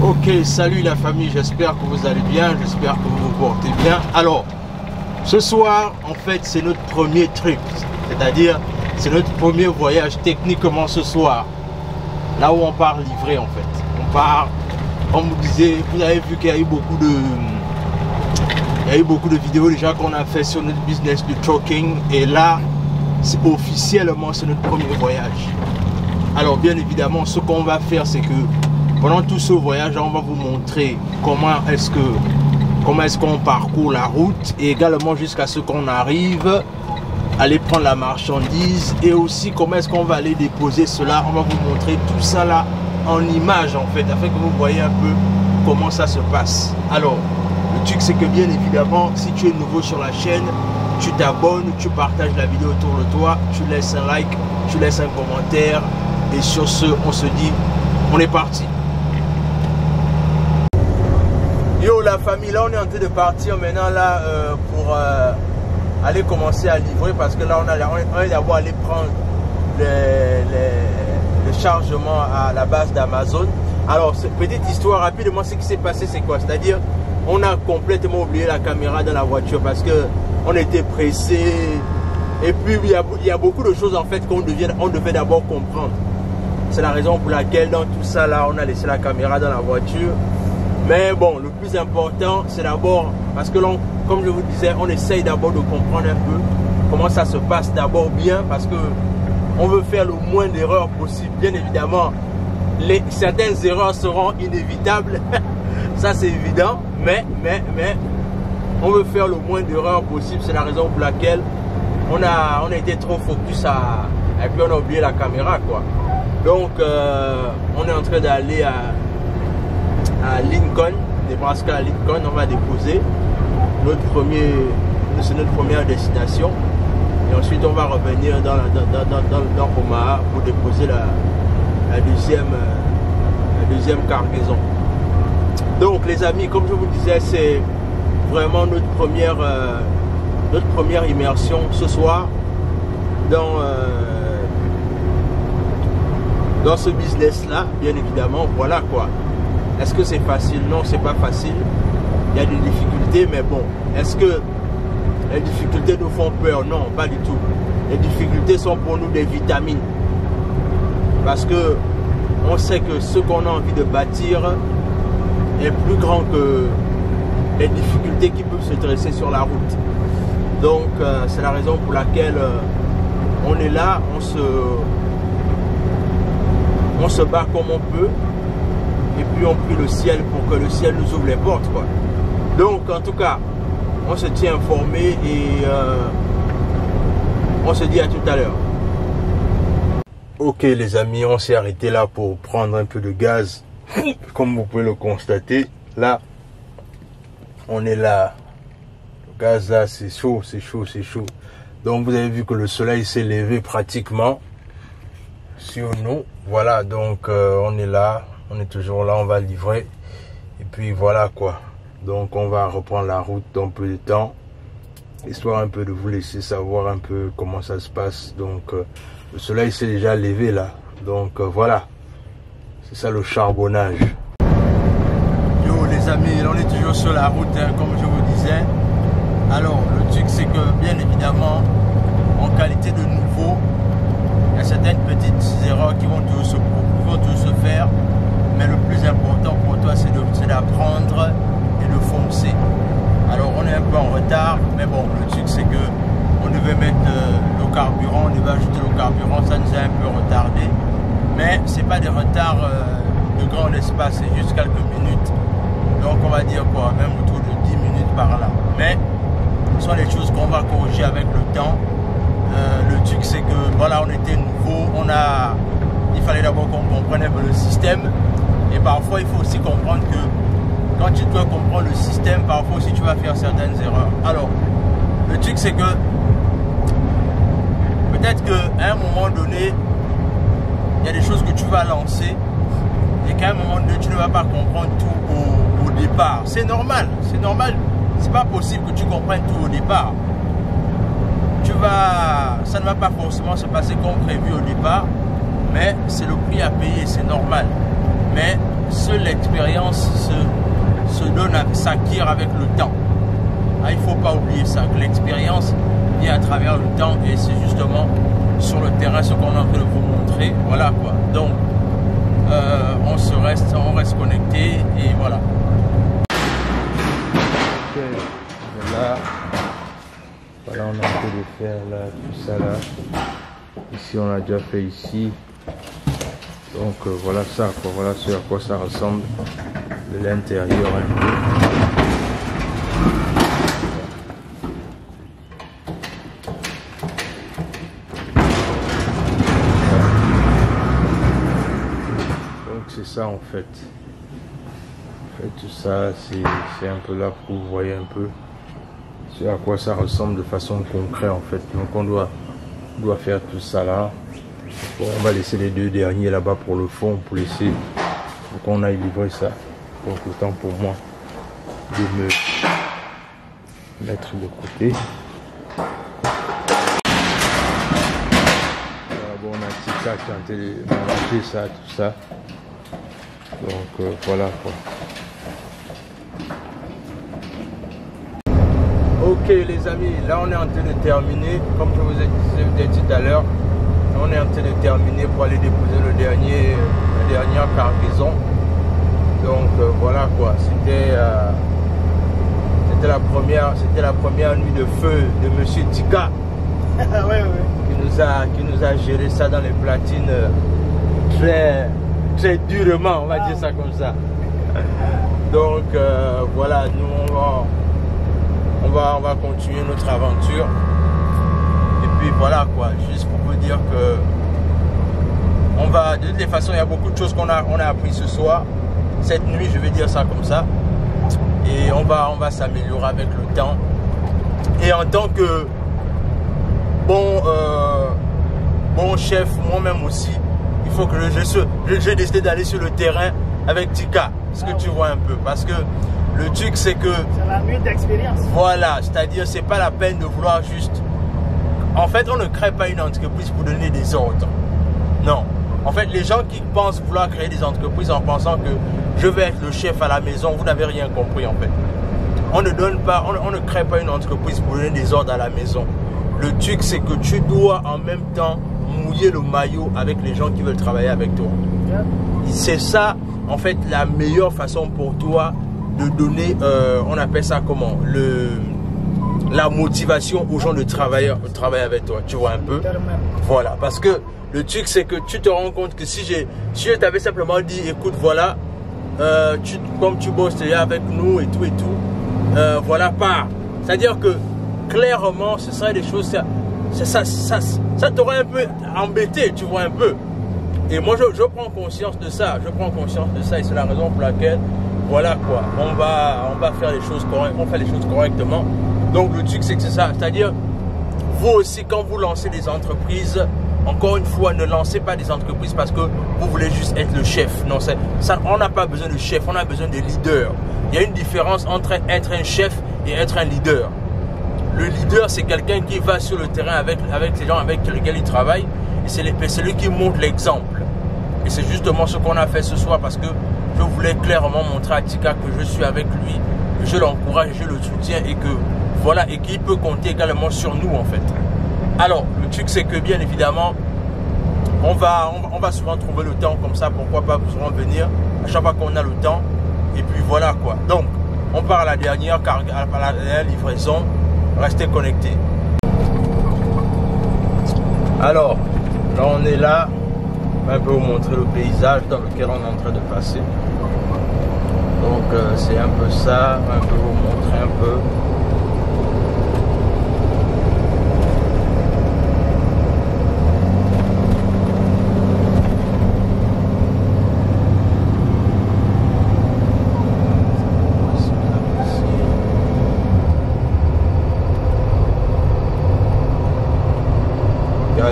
Ok, salut la famille, j'espère que vous allez bien, j'espère que vous vous portez bien. Alors, ce soir, en fait, c'est notre premier trip, c'est-à-dire, c'est notre premier voyage techniquement ce soir. Là où on part livrer, en fait. On part, comme vous disiez, vous avez vu qu'il y a eu beaucoup de vidéos déjà qu'on a fait sur notre business de trucking. Et là, officiellement, c'est notre premier voyage. Alors, bien évidemment, ce qu'on va faire, c'est que pendant tout ce voyage, on va vous montrer comment est-ce qu'on parcourt la route et également jusqu'à ce qu'on arrive à aller prendre la marchandise et aussi comment est-ce qu'on va aller déposer cela. On va vous montrer tout ça là en image en fait, afin que vous voyez un peu comment ça se passe. Alors, le truc c'est que bien évidemment, si tu es nouveau sur la chaîne, tu t'abonnes, tu partages la vidéo autour de toi, tu laisses un like, tu laisses un commentaire et sur ce, on se dit, on est parti. Yo la famille, là on est en train de partir maintenant là pour aller commencer à livrer parce que là on est d'abord allé prendre le chargement à la base d'Amazon. Alors cette petite histoire rapidement, ce qui s'est passé c'est quoi? C'est-à-dire on a complètement oublié la caméra dans la voiture parce que on était pressé et puis il y a beaucoup de choses en fait qu'on devait d'abord comprendre. C'est la raison pour laquelle dans tout ça là on a laissé la caméra dans la voiture. Mais bon, le plus important, c'est d'abord, parce que l'on, comme je vous disais, on essaye d'abord de comprendre un peu comment ça se passe d'abord bien, parce que on veut faire le moins d'erreurs possible. Bien évidemment, certaines erreurs seront inévitables, ça c'est évident, mais on veut faire le moins d'erreurs possible. C'est la raison pour laquelle on a été trop focus et puis on a oublié la caméra, quoi. Donc, on est en train d'aller à Lincoln, Nebraska à Lincoln. On va déposer notre première destination et ensuite on va revenir dans Omaha pour déposer la deuxième cargaison. Donc les amis, comme je vous disais, c'est vraiment notre première immersion ce soir dans ce business là, bien évidemment. Voilà quoi. Est-ce que c'est facile? Non, c'est pas facile. Il y a des difficultés, mais bon, est-ce que les difficultés nous font peur? Non, pas du tout. Les difficultés sont pour nous des vitamines. Parce que on sait que ce qu'on a envie de bâtir est plus grand que les difficultés qui peuvent se dresser sur la route. Donc, c'est la raison pour laquelle on est là, on se bat comme on peut. Et puis on prie le ciel pour que le ciel nous ouvre les portes, quoi. Donc en tout cas, on se tient informé et on se dit à tout à l'heure. Ok les amis, on s'est arrêté là pour prendre un peu de gaz. Comme vous pouvez le constater, là, on est là. Le gaz là, c'est chaud, c'est chaud, c'est chaud. Donc vous avez vu que le soleil s'est levé pratiquement sur nous. Voilà, donc on est là. On est toujours là, on va livrer. Et puis voilà quoi. Donc on va reprendre la route dans peu de temps. Histoire un peu de vous laisser savoir un peu comment ça se passe. Donc le soleil s'est déjà levé là. Donc voilà. C'est ça le charbonnage. Yo les amis, on est toujours sur la route hein, comme je vous disais. Alors le truc c'est que bien évidemment, en qualité de nouveau, il y a certaines petites erreurs qui vont toujours se faire. Mais le plus important pour toi, c'est d'apprendre et de foncer. Alors, on est un peu en retard, mais bon, le truc, c'est que on devait mettre le carburant, on devait ajouter le carburant, ça nous a un peu retardé. Mais ce n'est pas des retards de grand espace, c'est juste quelques minutes. Donc, on va dire quoi, même autour de 10 minutes par là. Mais ce sont des choses qu'on va corriger avec le temps. Le truc, c'est que voilà, on était nouveau, il fallait d'abord qu'on comprenne un peu le système. Et parfois, il faut aussi comprendre que quand tu dois comprendre le système, parfois aussi tu vas faire certaines erreurs. Alors, le truc c'est que peut-être qu'à un moment donné, il y a des choses que tu vas lancer et qu'à un moment donné, tu ne vas pas comprendre tout au départ. C'est normal, c'est normal. C'est pas possible que tu comprennes tout au départ. Ça ne va pas forcément se passer comme prévu au départ, mais c'est le prix à payer, c'est normal. Mais seule l'expérience s'acquiert avec le temps. Ah, il ne faut pas oublier ça, que l'expérience vient à travers le temps et c'est justement sur le terrain ce qu'on est en train de vous montrer. Voilà quoi. Donc, on reste connecté et voilà. Ok, voilà, on a un peu de faire là, tout ça là. Ici, on a déjà fait ici. Donc voilà ça, quoi. Voilà ce à quoi ça ressemble de l'intérieur un peu. Donc c'est ça en fait. Tout ça, c'est un peu là pour vous voyez un peu ce à quoi ça ressemble de façon concrète en fait. Donc on doit faire tout ça là. Bon, on va laisser les deux derniers là-bas pour le fond, pour laisser pour qu'on aille livrer ça. Donc le temps pour moi de me mettre de côté. Voilà, bon, on a un petit sac qui a été mélangé ça, tout ça. Donc voilà quoi. Ok les amis, là on est en train de terminer, comme je vous ai dit tout à l'heure, on est en train de terminer pour aller déposer la dernière cargaison. Donc voilà quoi, c'était la première nuit de feu de Monsieur Tika qui nous a géré ça dans les platines très durement, on va dire ça comme ça. Donc voilà, nous on va continuer notre aventure. Et puis voilà quoi, juste pour vous dire que de toutes les façons, il y a beaucoup de choses qu'on a appris ce soir, cette nuit, je vais dire ça comme ça. Et on va s'améliorer avec le temps. Et en tant que bon chef, moi-même aussi, il faut que j'ai décidé d'aller sur le terrain avec Tika. Ce que tu vois un peu. Parce que le truc, c'est que... C'est la nuit d'expérience. Voilà, c'est-à-dire, c'est pas la peine de vouloir juste... En fait, on ne crée pas une entreprise pour donner des ordres. Non. En fait, les gens qui pensent vouloir créer des entreprises en pensant que je vais être le chef à la maison, vous n'avez rien compris en fait. On ne crée pas une entreprise pour donner des ordres à la maison. Le truc, c'est que tu dois en même temps mouiller le maillot avec les gens qui veulent travailler avec toi. C'est ça, en fait, la meilleure façon pour toi de donner, on appelle ça comment, la motivation aux gens de travailler avec toi. Tu vois un peu? Voilà, parce que le truc, c'est que tu te rends compte que si je t'avais simplement dit, écoute, voilà, comme tu bosses déjà avec nous et tout, voilà, pars. C'est-à-dire que, clairement, ce serait des choses, ça t'aurait un peu embêté, tu vois un peu. Et moi, je prends conscience de ça, et c'est la raison pour laquelle, voilà quoi, on va faire les choses correctement, on fait les choses correctement. Donc, le truc, c'est que c'est ça, c'est-à-dire, vous aussi, quand vous lancez des entreprises, encore une fois, ne lancez pas des entreprises parce que vous voulez juste être le chef. Non, ça, on n'a pas besoin de chef, on a besoin de leader. Il y a une différence entre être un chef et être un leader. Le leader, c'est quelqu'un qui va sur le terrain avec les gens avec lesquels il travaille. Et c'est celui qui montre l'exemple. Et c'est justement ce qu'on a fait ce soir parce que je voulais clairement montrer à Tika que je suis avec lui, que je l'encourage, je le soutiens et que voilà, et qu'il peut compter également sur nous en fait. Alors, le truc, c'est que bien évidemment, on va souvent trouver le temps comme ça. Pourquoi pas souvent venir à chaque fois qu'on a le temps. Et puis voilà quoi. Donc, on part à la dernière livraison. Restez connectés. Alors, là on est là. On va un peu vous montrer le paysage dans lequel on est en train de passer. Donc, c'est un peu ça. Un peu vous montrer un peu.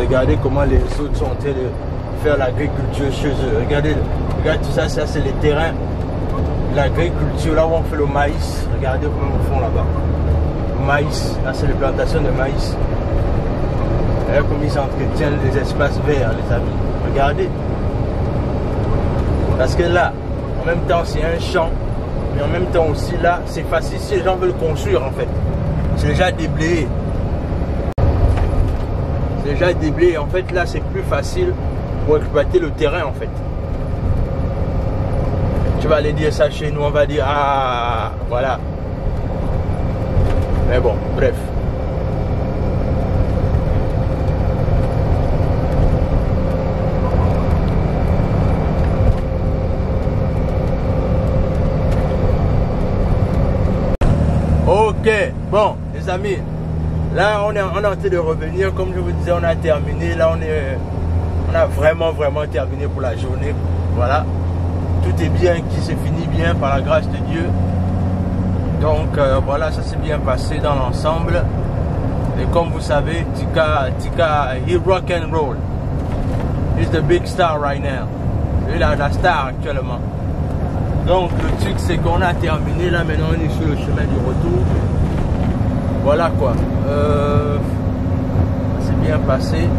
Regardez comment les autres sont en train de faire l'agriculture chez eux. Regardez tout ça, ça c'est les terrains. L'agriculture, là où on fait le maïs. Regardez comment ils font là-bas. Le maïs, là c'est les plantations de maïs. Regardez comment ils entretiennent les espaces verts, les amis. Regardez. Parce que là, En même temps, c'est un champ. Mais en même temps aussi, là, c'est facile si les gens veulent construire, en fait. C'est déjà déblayé. C'est déjà déblayé. En fait, là, c'est plus facile pour exploiter le terrain, en fait. Tu vas aller dire ça chez nous, on va dire, ah, voilà. Mais bon, bref. Ok, bon, les amis, là on est en train de revenir, comme je vous disais, on a terminé, là on a vraiment terminé pour la journée, voilà, tout est bien, qui se finit bien par la grâce de Dieu, donc voilà, ça s'est bien passé dans l'ensemble, et comme vous savez, Tika, he rock and roll, he's the big star right now, il est la star actuellement. Donc le truc c'est qu'on a terminé, là maintenant on est sur le chemin du retour. Voilà quoi. Ça s'est bien passé.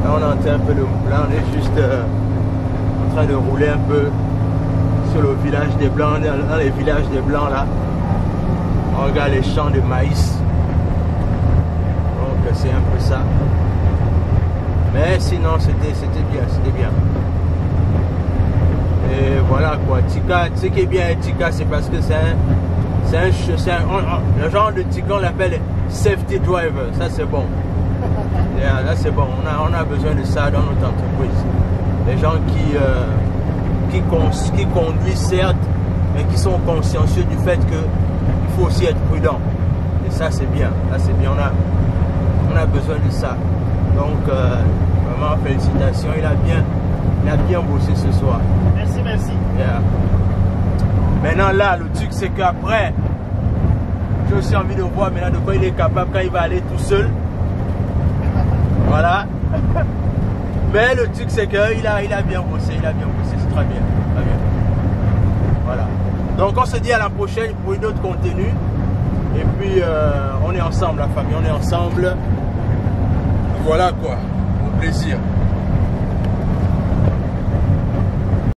Là on a un peu là on est juste en train de rouler un peu sur le village des Blancs, dans les villages des Blancs là. On regarde les champs de maïs. Donc c'est un peu ça. Mais sinon c'était bien. Et voilà quoi, Tika, ce qui est bien avec Tika, c'est parce que le genre de Tika, on l'appelle safety driver, ça c'est bon. Yeah, là c'est bon, on a besoin de ça dans notre entreprise. Les gens qui conduisent certes, mais qui sont consciencieux du fait qu'il faut aussi être prudent. Et ça c'est bien, on a besoin de ça. Donc vraiment félicitations, il a bien bossé ce soir. Merci. Yeah. Maintenant là, le truc c'est qu'après, j'ai aussi envie de voir maintenant de quoi il est capable quand il va aller tout seul. Voilà. Mais le truc c'est qu'il a bien bossé, c'est très bien. Voilà. Donc on se dit à la prochaine pour une autre contenu. Et puis on est ensemble, la famille, on est ensemble. Voilà quoi, au plaisir.